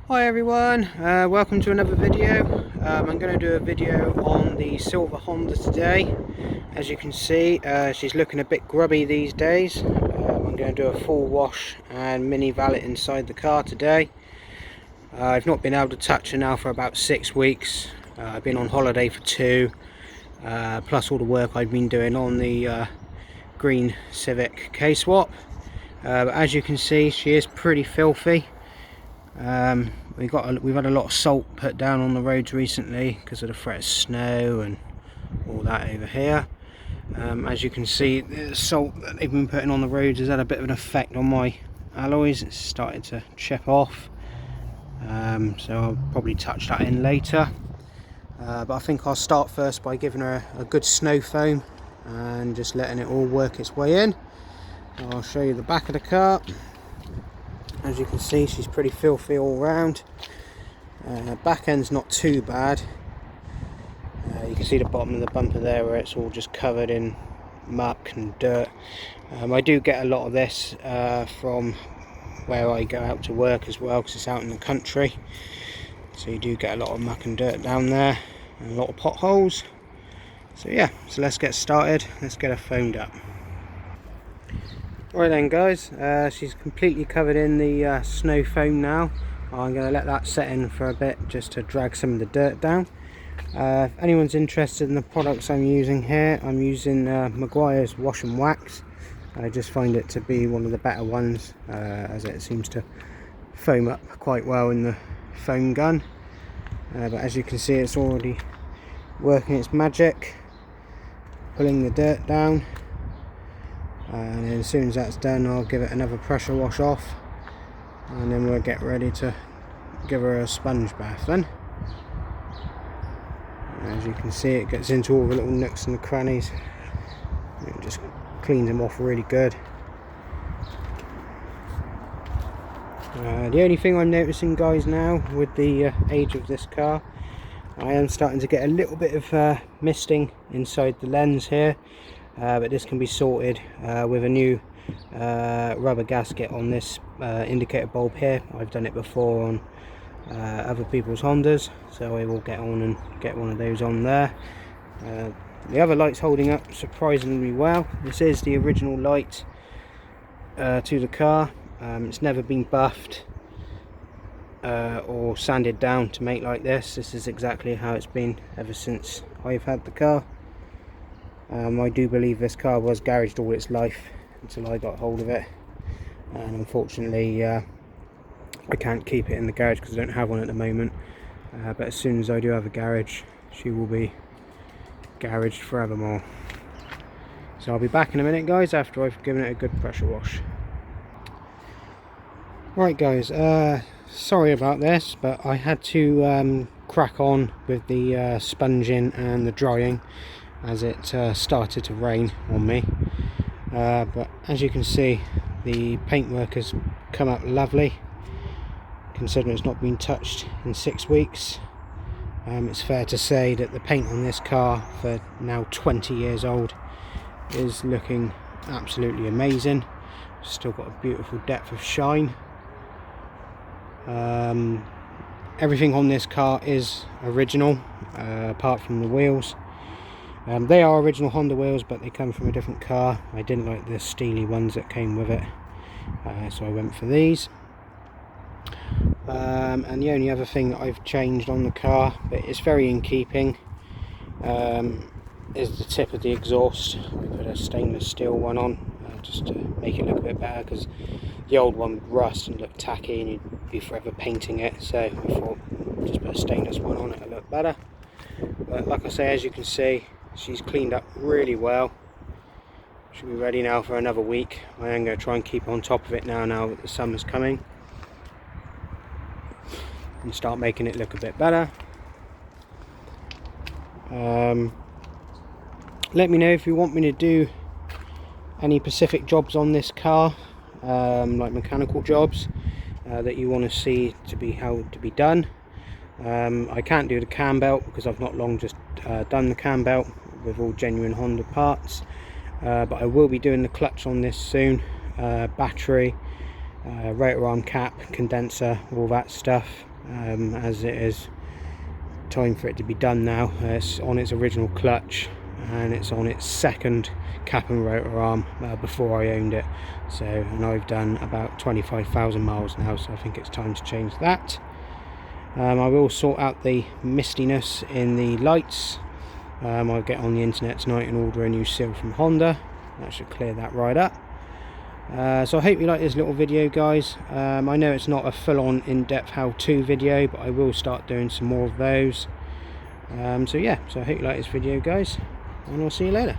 Hi everyone, welcome to another video. I'm going to do a video on the silver Honda today. As you can see, she's looking a bit grubby these days. I'm going to do a full wash and mini valet inside the car today. I've not been able to touch her now for about 6 weeks. I've been on holiday for 2, plus all the work I've been doing on the green Civic K-Swap. But as you can see, she is pretty filthy. We've had a lot of salt put down on the roads recently because of the threat of snow and all that over here. As you can see, the salt that they've been putting on the roads has had a bit of an effect on my alloys. It's started to chip off, so I'll probably touch that in later. But I think I'll start first by giving her a good snow foam and just letting it all work its way in. I'll show you the back of the car. As you can see, she's pretty filthy all round. Back end's not too bad. You can see the bottom of the bumper there where it's all just covered in muck and dirt. I do get a lot of this from where I go out to work as well, because it's out in the country. So you do get a lot of muck and dirt down there, and a lot of potholes. So yeah, so let's get started. Let's get her foamed up. Right then guys, she's completely covered in the snow foam now. I'm going to let that set in for a bit just to drag some of the dirt down. If anyone's interested in the products I'm using here, I'm using Meguiar's Wash and Wax. I just find it to be one of the better ones, as it seems to foam up quite well in the foam gun. But as you can see, it's already working its magic, pulling the dirt down. And then as soon as that's done, I'll give it another pressure wash off, and then we'll get ready to give her a sponge bath then. As you can see, it gets into all the little nooks and the crannies. It just cleans them off really good. The only thing I'm noticing guys now with the age of this car, I am starting to get a little bit of misting inside the lens here. But this can be sorted with a new rubber gasket on this indicator bulb here. I've done it before on other people's Hondas, so I will get on and get one of those on there. The other light's holding up surprisingly well. This is the original light to the car. It's never been buffed or sanded down to make like this. This is exactly how it's been ever since I've had the car. I do believe this car was garaged all its life until I got hold of it, and unfortunately I can't keep it in the garage because I don't have one at the moment, but as soon as I do have a garage, she will be garaged forevermore. So I'll be back in a minute guys, after I've given it a good pressure wash. Right guys, sorry about this, but I had to crack on with the sponging and the drying as it started to rain on me. But as you can see, the paintwork has come up lovely, considering it's not been touched in 6 weeks. It's fair to say that the paint on this car, for now 20 years old, is looking absolutely amazing. Still got a beautiful depth of shine. Everything on this car is original, apart from the wheels. They are original Honda wheels, but they come from a different car. I didn't like the steely ones that came with it, so I went for these. And the only other thing that I've changed on the car, but it's very in keeping, is the tip of the exhaust. We put a stainless steel one on, just to make it look a bit better, because the old one would rust and look tacky and you'd be forever painting it. So I thought, just put a stainless one on, it'll look better. But like I say, as you can see, she's cleaned up really well. Should be ready now for another week. I am going to try and keep on top of it now that the summer's coming, and start making it look a bit better. Let me know if you want me to do any specific jobs on this car, like mechanical jobs that you want to see to be how to be done. I can't do the cam belt because I've not long just done the cam belt with all genuine Honda parts, but I will be doing the clutch on this soon, battery, rotor arm cap, condenser, all that stuff, as it is time for it to be done now. It's on its original clutch and it's on its second cap and rotor arm before I owned it. So, and I've done about 25,000 miles now, so I think it's time to change that. I will sort out the mistiness in the lights. I'll get on the internet tonight and order a new seal from Honda. That should clear that right up. So I hope you like this little video, guys. I know it's not a full-on in-depth how-to video, but I will start doing some more of those. So yeah, so I hope you like this video, guys, and I'll see you later.